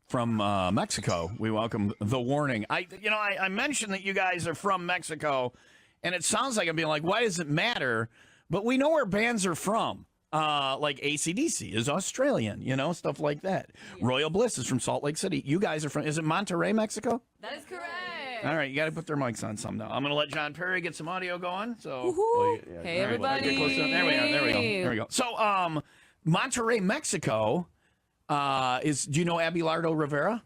from Mexico. We welcome The Warning. I mentioned that you guys are from Mexico, and it sounds like I'm being like, why does it matter? But we know where bands are from. Like AC/DC is Australian, stuff like that. Yeah. Royal Bliss is from Salt Lake City. You guys are from, is it Monterrey, Mexico? That is correct. All right, you got to put their mics on some now. I'm going to let John Perry get some audio going. So, hey, everybody. There we go. So, Monterrey, Mexico, do you know Abelardo Rivera?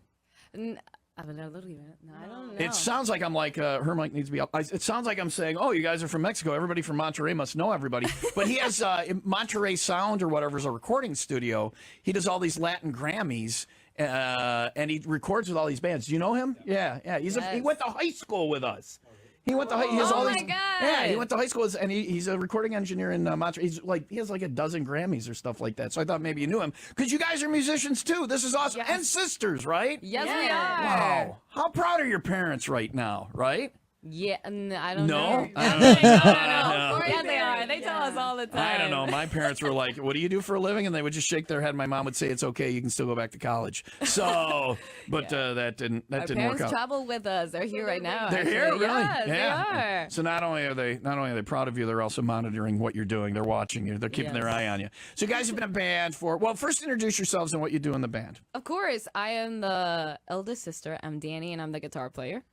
No, I don't know. It sounds like I'm like, her mic needs to be up. It sounds like I'm saying, oh, you guys are from Mexico. Everybody from Monterrey must know everybody. But he has Monterrey Sound or whatever is a recording studio. He does all these Latin Grammys, and he records with all these bands. Do you know him? Yeah. He went to high school with us. He went to he has all these. My God. Yeah, he went to high school and he's a recording engineer in Monterrey. He has like a dozen Grammys or stuff like that. So I thought maybe you knew him because you guys are musicians too. This is awesome. Yes. And sisters, right? Yes, we are. Wow. How proud are your parents right now, right? Yeah, I don't know. No. Yeah, they are. They tell us all the time. I don't know. My parents were like, "What do you do for a living?" And they would just shake their head. My mom would say, "It's okay. You can still go back to college." So, but that didn't work out. Parents travel with us. They're here right now. They're here, really? Yes, yeah. They are. So not only are they proud of you, they're also monitoring what you're doing. They're watching you. They're keeping their eye on you. So you guys have been a band first introduce yourselves and what you do in the band. Of course, I am the eldest sister. I'm Danny, and I'm the guitar player.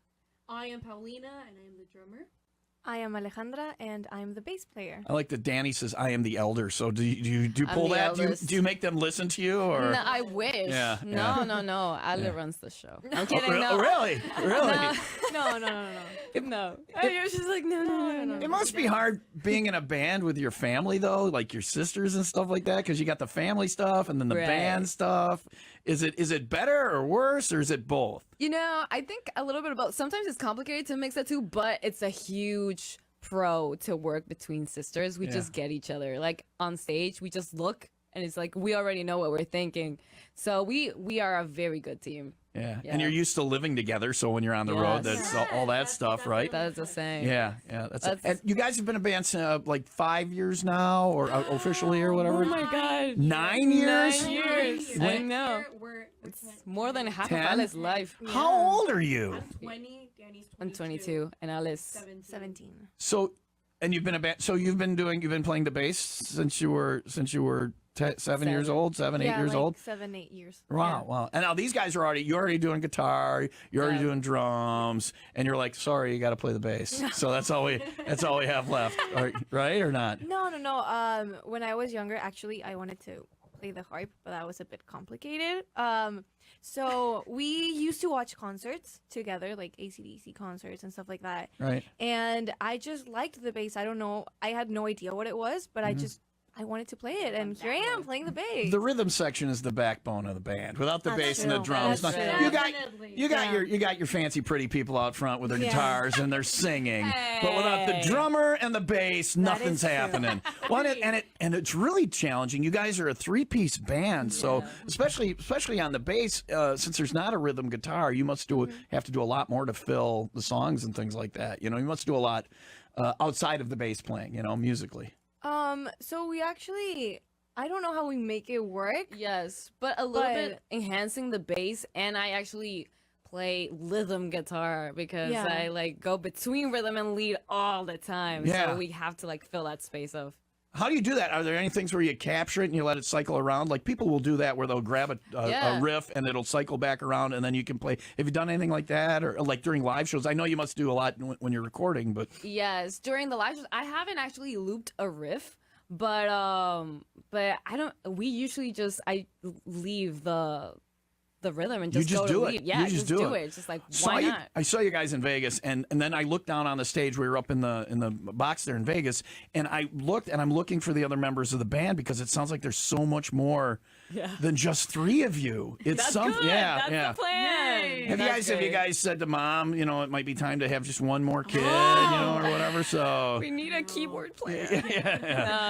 I am Paulina, and I am the drummer. I am Alejandra, and I'm the bass player. I like that Danny says, I am the elder. So do you pull that? Do you make them listen to you? Or? No, I wish. Yeah, no. Ale runs the show. I'm kidding. No. Really? No. No. You're just like, no. It must be hard being in a band with your family, though, like your sisters and stuff like that, because you got the family stuff and then the band stuff. Is it better or worse, or is it both? I think a little bit of both. Sometimes it's complicated to mix the two, but it's a huge pro to work between sisters. We just get each other. Like on stage, we just look, and it's like we already know what we're thinking. So we are a very good team. Yeah, and you're used to living together, so when you're on the road, that's all that stuff, right? That is the same. Yeah, that's and you guys have been a band like 5 years now, or officially, or whatever? Oh, my God. 9 years? 9 years. I know. It's more than half of Alice's life. Yeah. How old are you? I'm 20, Danny's 22. I'm 22, and Alice 17. So, and you've been a band. So you've been playing the bass since you were 7 years old, 8 years old. 7, 8 years. Wow. And now these guys you're already doing guitar, you're already doing drums, and you're like, sorry, you got to play the bass. So that's all we have left, right or not? No. When I was younger, actually, I wanted to play the harp, but that was a bit complicated. So we used to watch concerts together, like AC/DC concerts and stuff like that. Right. And I just liked the bass. I don't know. I had no idea what it was, but I wanted to play it, and here I am playing the bass. The rhythm section is the backbone of the band. Without the bass and the drums, you got your fancy pretty people out front with their guitars and they're singing. But without the drummer and the bass, nothing's happening. And it's really challenging. You guys are a 3-piece band, so especially on the bass, since there's not a rhythm guitar, you must have to do a lot more to fill the songs and things like that. You must do a lot outside of the bass playing, musically. So we actually, I don't know how we make it work. Yes, but a little bit enhancing the bass, and I actually play rhythm guitar because I like go between rhythm and lead all the time. Yeah. So we have to like fill that space of. How do you do that? Are there any things where you capture it and you let it cycle around? Like people will do that where they'll grab a riff and it'll cycle back around and then you can play. Have you done anything like that, or like during live shows? I know you must do a lot when you're recording, but yes, during the live shows, I haven't actually looped a riff, but I don't. We usually I leave the rhythm and just do it. it. Yeah, you just do it. It's just like why not? I saw you guys in Vegas, and then I looked down on the stage. We were up in the box there in Vegas, and I looked, and I'm looking for the other members of the band because it sounds like there's so much more than just 3 of you. It's That's something. good. Yeah, That's the plan. Have you guys said to mom, it might be time to have just one more kid, or whatever? So we need a keyboard player.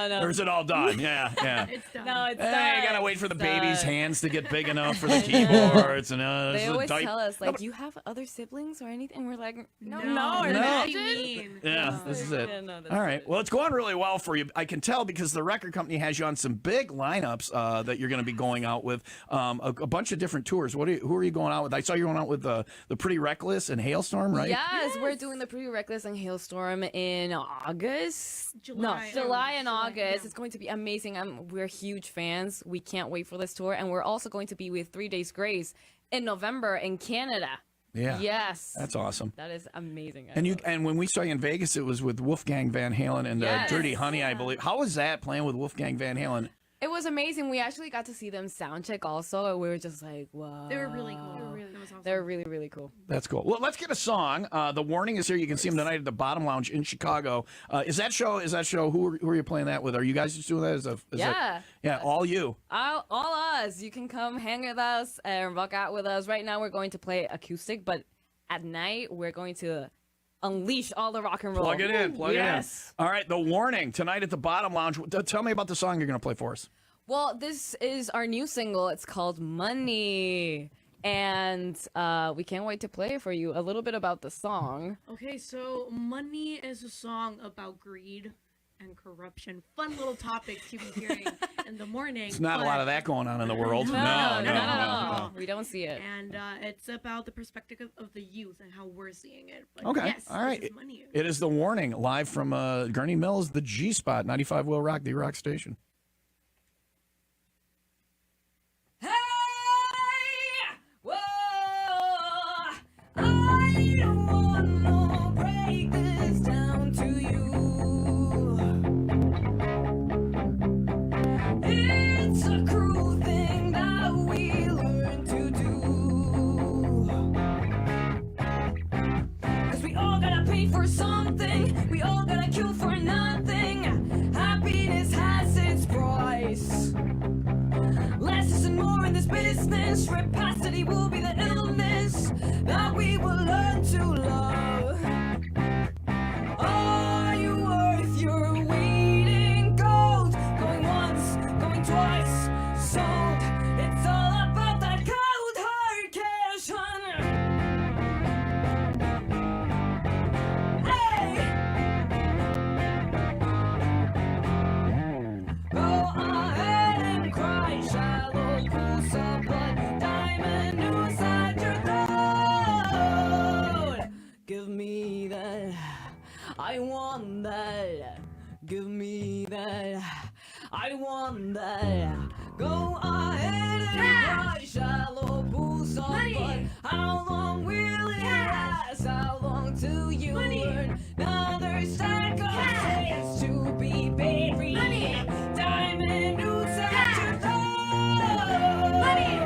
No. Or is it all done? Yeah. It's done. No, it's done. I gotta wait for the baby's hands to get big enough for the keyboards. And they always tell us, like, do you have other siblings or anything? We're like, no. Imagine. Yeah, this is it. Yeah, no, all right. Well, it's going really well for you. I can tell because the record company has you on some big lineups that you're going to to be going out with a bunch of different tours. Who are you going out with? I saw you going out with the Pretty Reckless and Hailstorm, right? Yes, we're doing the Pretty Reckless and Hailstorm in August. July. July and July, August. yeah. It's going to be amazing. We're huge fans. We can't wait for this tour. And we're also going to be with 3 Days Grace in November in Canada. Yeah. Yes. That's awesome. That is amazing. And when we saw you in Vegas, it was with Wolfgang Van Halen and Yes. Dirty Honey, I believe. How was that playing with Wolfgang Van Halen? It was amazing. We actually got to see them sound check also, and we were just like, wow. They were really cool. That was awesome. They're really, really cool. That's cool. Well, let's get a song. The Warning is here. You can see them tonight at the Bottom Lounge in Chicago. Is that show? Who are you playing that with? Are you guys just doing that? Yeah, all you. All us. You can come hang with us and rock out with us. Right now, we're going to play acoustic, but at night, we're going to unleash all the rock and roll. Plug it in. Plug it in. Yes. All right, The Warning tonight at the Bottom Lounge. Tell me about the song you're going to play for us. Well, this is our new single. It's called Money. And we can't wait to play it for you. A little bit about the song. Okay, so Money is a song about greed and corruption. Fun little topics you be hearing in the morning. It's not a lot of that going on in the world. No, not at all. We don't see it. And it's about the perspective of the youth and how we're seeing it. But Okay, yes, all right. this is Money. It is The Warning, live from Gurney Mills, the G Spot, 95 Will Rock, the rock station. Hey! Whoa! I don't wanna break this down to you. It's a cruel thing that we learn to do. 'Cause we all gotta pay for something. We all gotta kill for nothing. Happiness has its price. Less isn't more in this business. Rapacity will be the illness that we will learn to love. Are you worth your weight in gold? Going once, going twice, sold. It's all about that cold hard cash, honey. Hey! Go ahead and cry, shallow pools of blood, diamond inside your throat. Give me that, I want that. Give me that, I want that. Go ahead and cry, shallow pools of blood. How long will it last? How long till you learn? Another stack of days to be buried. Diamond roots at your throat. Hey!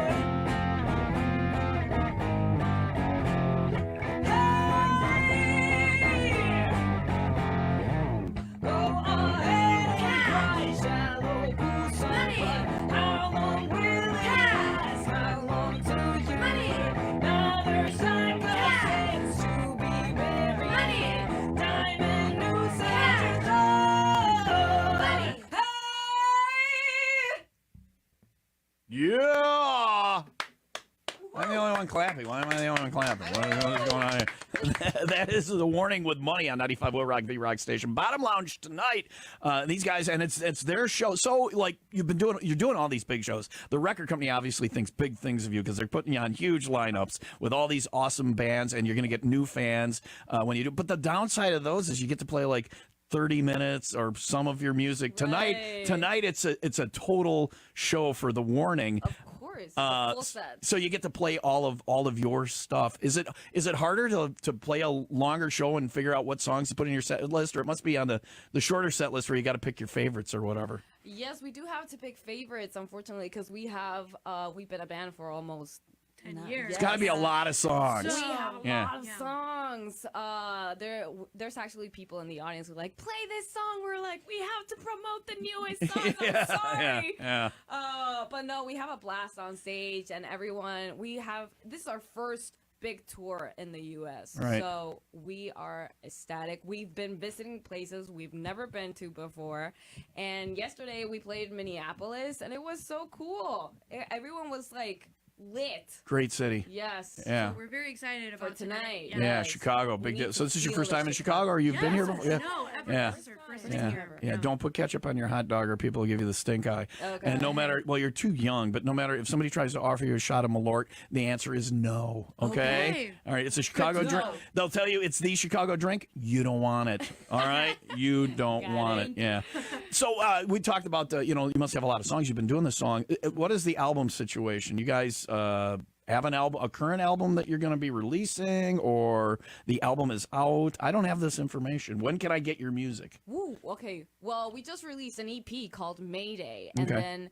Go ahead and cry, shallow pools of blood. How long will it last? How long till you learn? Another stack of days to be buried. Diamond roots at your throat. Hey! Yeah! I'm the only one clapping. Why am I the only one clapping? What is going on here? That is The Warning with Money on 95 Will Rock, the rock station. Bottom Lounge tonight. These guys, and it's their show. So, like, you're doing all these big shows. The record company obviously thinks big things of you because they're putting you on huge lineups with all these awesome bands, and you're going to get new fans when you do. But the downside of those is you get to play like 30 minutes or some of your music tonight. Right. Tonight, it's a total show for The Warning. Of course. The full set. So you get to play all of your stuff. Is it harder to play a longer show and figure out what songs to put in your set list, or it must be on the shorter set list where you got to pick your favorites or whatever? Yes, we do have to pick favorites, unfortunately, because we've been a band for almost 10 years. It's got to be a lot of songs. We have a Yeah. lot of songs. There's actually people in the audience who are like, play this song. We're like, we have to promote the newest song. I'm sorry. Yeah. But no, we have a blast on stage, and everyone. This is our first big tour in the U.S. Right. So we are ecstatic. We've been visiting places we've never been to before, and yesterday we played Minneapolis, and it was so cool. Everyone was like lit. Great city. Yes. Yeah. So we're very excited about tonight. Yeah. Yeah, Yes. Chicago, We big need deal. to So this is your feel first the time in Chicago. Chicago, or you've been here before? Yeah. No, ever. Yeah. This is our first Yeah. time here. Yeah, don't put ketchup on your hot dog or people will give you the stink eye. Okay. And no matter, well, you're too young, but no matter if somebody tries to offer you a shot of Malort, the answer is no. Okay? Okay. All right, it's a Chicago to drink. know. They'll tell you it's the Chicago drink. You don't want it. All right? You don't Got want it. it. Yeah. So we talked about, you must have a lot of songs. You've been doing this song. What is the album situation? You guys have an album, a current album that you're going to be releasing, or the album is out? I don't have this information. When can I get your music? Woo, okay. Well, we just released an EP called Mayday, and Okay. then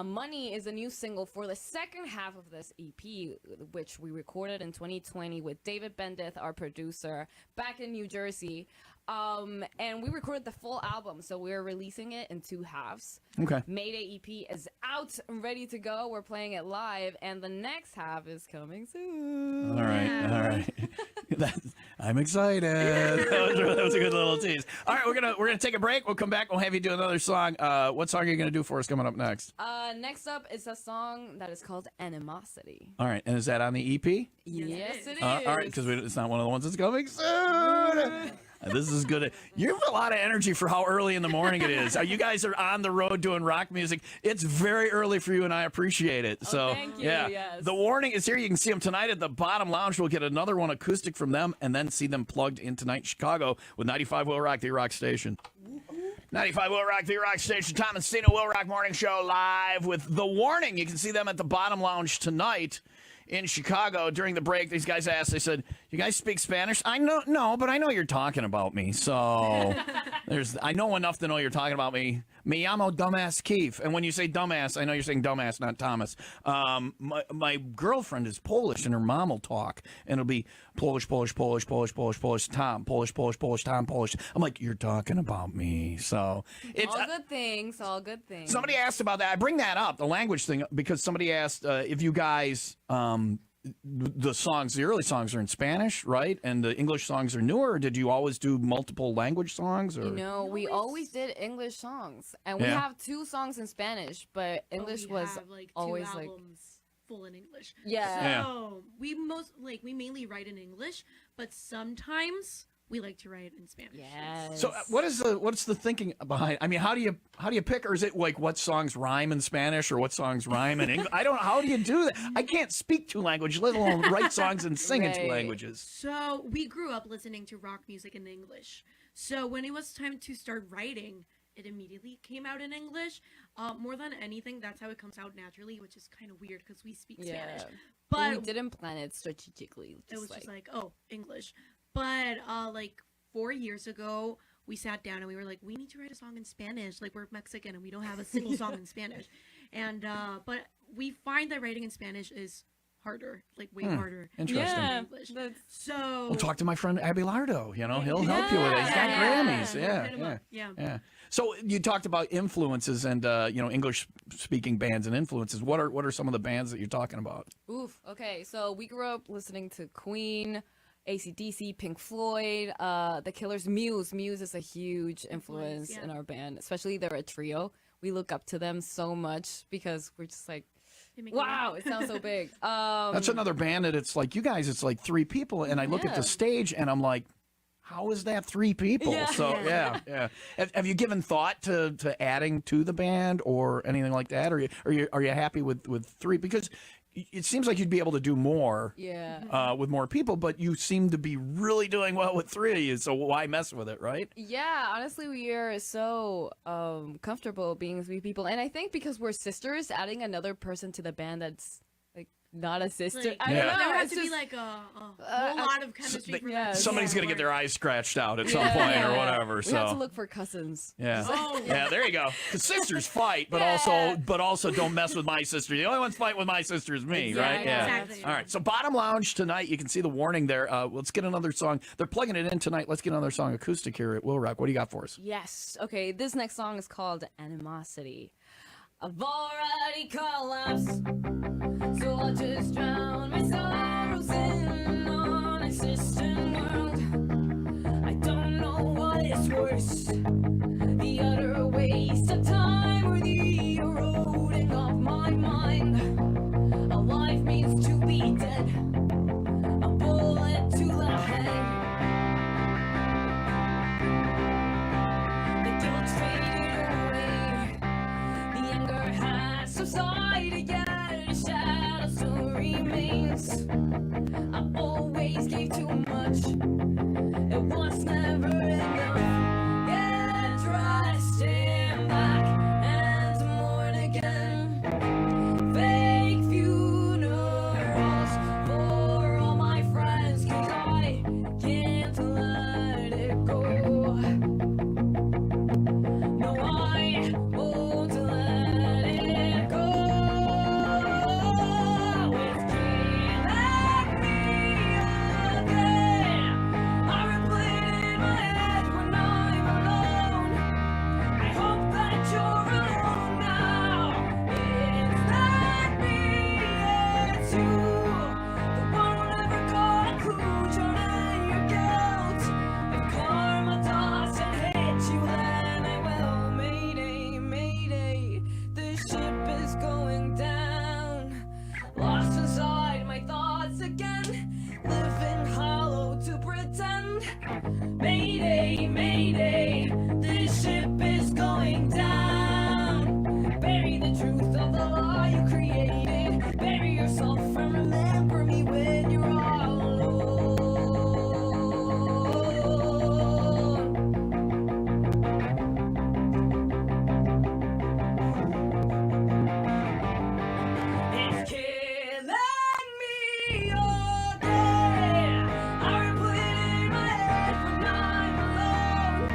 Money is a new single for the second half of this EP, which we recorded in 2020 with David Bendith, our producer, back in New Jersey. And we recorded the full album, so we're releasing it in 2 halves. Okay. Mayday EP is out and ready to go. We're playing it live, and the next half is coming soon. All right, all right. I'm excited. That was a good little tease. All right, we're gonna take a break. We'll come back. We'll have you do another song. What song are you gonna do for us coming up next? Next up is a song that is called Animosity. All right, and is that on the EP? Yes, it is. All right, because it's not one of the ones that's coming soon. This is good. You have a lot of energy for how early in the morning it is. You guys are on the road doing rock music. It's very early for you, and I appreciate it. So, thank you, yeah. yes. The Warning is here. You can see them tonight at the Bottom Lounge. We'll get another one acoustic from them, and then see them plugged in tonight in Chicago with 95 Will Rock, the Rock Station. 95 Will Rock, the Rock Station. Tom and Stina Will Rock Morning Show live with The Warning. You can see them at the Bottom Lounge tonight in Chicago. During the break, these guys asked, they said, you guys speak Spanish? I know, no, but I know you're talking about me. So I know enough to know you're talking about me. Me llamo Dumbass Keith. And when you say dumbass, I know you're saying dumbass, not Thomas. My girlfriend is Polish, and her mom will talk, and it'll be Polish, Polish, Polish, Polish, Polish, Polish, Tom, Polish, Polish, Polish, Tom, Polish. I'm like, you're talking about me. So it's All good things, all good things. somebody asked about that. I bring that up, the language thing, because somebody asked if you guys, the early songs are in Spanish, right? And the English songs are newer, or did you always do multiple language songs? Or? You know, we always did English songs, and we Yeah. have 2 songs in Spanish, but English we was have, like, 2 always like, albums full in English. yeah. So we we mainly write in English, but sometimes we like to write in Spanish. Yes. So what's the thinking behind? I mean, how do you pick, or is it like what songs rhyme in Spanish or what songs rhyme in English? I don't know. How do you do that? I can't speak 2 languages, let alone write songs and sing in 2 Right. languages. So we grew up listening to rock music in English. So when it was time to start writing, it immediately came out in English. More than anything, that's how it comes out naturally, which is kind of weird because we speak Spanish. But we But didn't plan it strategically. it was just like, oh, English. But like 4 years ago, we sat down and we were like, we need to write a song in Spanish. Like, we're Mexican and we don't have a single song in Spanish. And but we find that writing in Spanish is harder, like way harder Interesting. than Yeah, English. that's- So We'll talk to my friend Abelardo. You know, he'll help you with it. He's got Yeah. Grammys. Hit Yeah, him yeah. up. Yeah. Yeah. So you talked about influences and English speaking bands and influences. What are some of the bands that you're talking about? Oof. Okay, so we grew up listening to Queen, AC/DC, Pink Floyd, The Killers, Muse. Muse is a huge influence yeah. in our band, especially they're a trio. We look up to them so much because we're just like, They make wow, it sounds so big. That's another band that it's like you guys. It's like 3 people, and I look at the Yeah. stage and I'm like, how is that 3 people? Yeah. So yeah. Have you given thought to adding to the band or anything like that, or are you happy with 3? Because it seems like you'd be able to do more. Yeah. With more people, but you seem to be really doing well with 3, so why mess with it, right? Yeah, honestly, we are so comfortable being 3 people. And I think because we're sisters, adding another person to the band that's like not a sister. Like, I Yeah. don't know. There has it's to be just- like a whole lot of chemistry for yeah, that. Somebody's to gonna get their work. eyes scratched out at some Yeah. point or Yeah. whatever. We So have to look for cousins. yeah, Oh. yeah, there you go. Because sisters fight, but Yeah. also don't mess with my sister. The only one's fighting with my sister is me, right? Exactly. Yeah. Exactly. All right. So Bottom Lounge tonight. You can see the warning there. Let's get another song. They're plugging it in tonight. Let's get another song acoustic here at Will Rock. What do you got for us? Yes. Okay, this next song is called Animosity. I've already collapsed, so I'll just drown my sorrows in an non-existent world. I don't know what is worse, the utter waste of time or the eroding of my mind. A life me loss. I always gave too much. It was never enough. Get dressed, stand back, and mourn again. Fake funerals for all my friends, 'cause I can't let it go. No, I won't let it go. It's killing me again. I replay it in my head when I'm alone. I hope that you're alone now. It's not me, it's you. The one who never got a clue, drowning your guilt. If karma doesn't hit you, then I will. Mayday, mayday, this ship is going down. Lost inside my thoughts again, living hollow to pretend. Mayday, mayday, this ship is going down. Bury the truth of the law you created. Bury yourself and remember me when you're all alone. It's killing me again. I replay it in my head when I'm alone.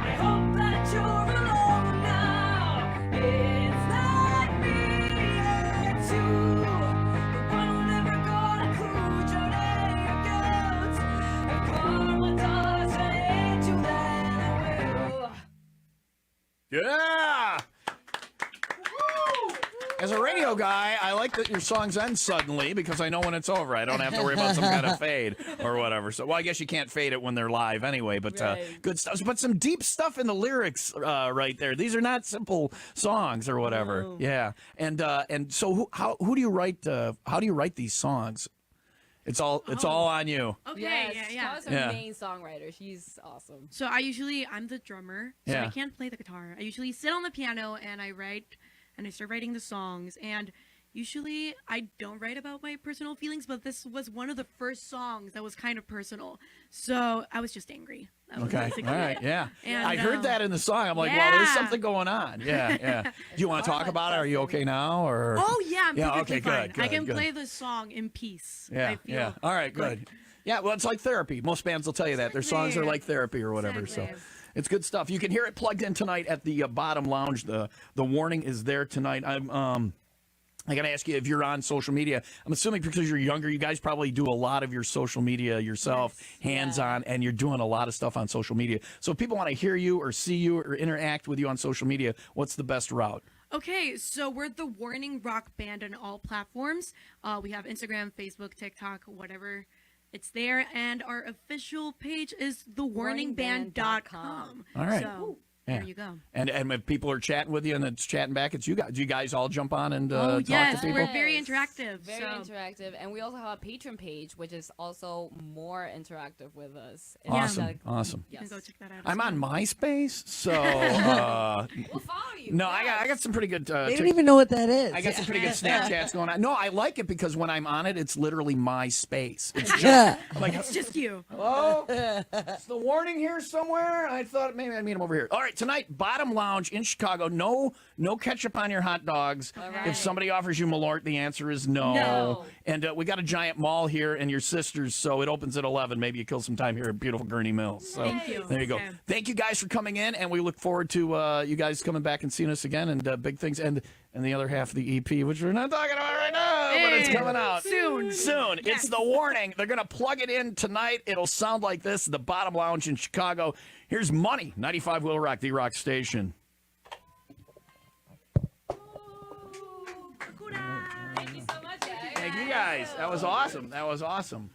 I hope that you're alone now. It's not me, it's you. The one who never got a clue, drowning your guilt. If karma doesn't hit you, then I will. Yeah. As a radio guy, I like that your songs end suddenly because I know when it's over. I don't have to worry about some kind of fade or whatever. So, well, I guess you can't fade it when they're live anyway. But Right. good stuff. But some deep stuff in the lyrics right there. These are not simple songs or whatever. No. Yeah. And so who do you write? How do you write these songs? It's all on you. Okay, Yes, yeah. Scott's our Yeah. main songwriter. She's awesome. So I'm the drummer, so Yeah. I can't play the guitar. I usually sit on the piano and I write, and I start writing the songs. And usually I don't write about my personal feelings, but this was one of the first songs that was kind of personal. So I was just angry. That was Okay. basically All right. it. Yeah. And, I heard that in the song. I'm like, well, there's yeah. something going on. Yeah. Yeah. Do you want to talk about it? Are you okay now? Or Oh yeah, I'm Yeah, perfectly okay, fine. good, I can good. play the song in peace. Yeah, I feel yeah. All right, good. Yeah, well, it's like therapy. Most bands will tell you that. Their songs are Exactly. like therapy or whatever. Exactly. So it's good stuff. You can hear it plugged in tonight at the Bottom Lounge. The warning is there tonight. I got to ask you if you're on social media. I'm assuming because you're younger, you guys probably do a lot of your social media yourself, hands-on, and you're doing a lot of stuff on social media. So if people want to hear you or see you or interact with you on social media, what's the best route? Okay, so we're the Warning Rock Band on all platforms. We have Instagram, Facebook, TikTok, whatever. It's there, and our official page is thewarningband.com. All right. So Yeah. there you go. And if people are chatting with you and it's chatting back, it's you guys. Do you guys all jump on and Oh talk yes, to people? we're very interactive. Very so. interactive. And we also have a Patreon page, which is also more interactive with us. It's Awesome, like- awesome. You can Yes. go check that out. I'm as on well. MySpace, so We'll follow you. no, yeah. I got some pretty good. They don't even know what that is. I got some pretty good Snapchats going on. No, I like it because when I'm on it, it's literally my space. It's just, Yeah. I'm like, It's just you. hello, is the warning here somewhere? I thought maybe I'd meet him over here. All right, tonight, Bottom Lounge in Chicago. No ketchup on your hot dogs. right. If somebody offers you Malort, the answer is no. No. And we got a giant mall here and your sister's, so it opens at 11. Maybe you kill some time here at beautiful Gurney Mills. So Thank you. there you go. Okay. Thank you guys for coming in, and we look forward to you guys coming back and seeing us again and big things. And the other half of the EP, which we're not talking about right now, but it's Hey, coming out soon. Soon. Yes. It's the warning. They're going to plug it in tonight. It'll sound like this, the Bottom Lounge in Chicago. Here's Money, 95 WIIL Rock, the rock station. Thank you so much, guys. Thank you guys. That was awesome. That was awesome.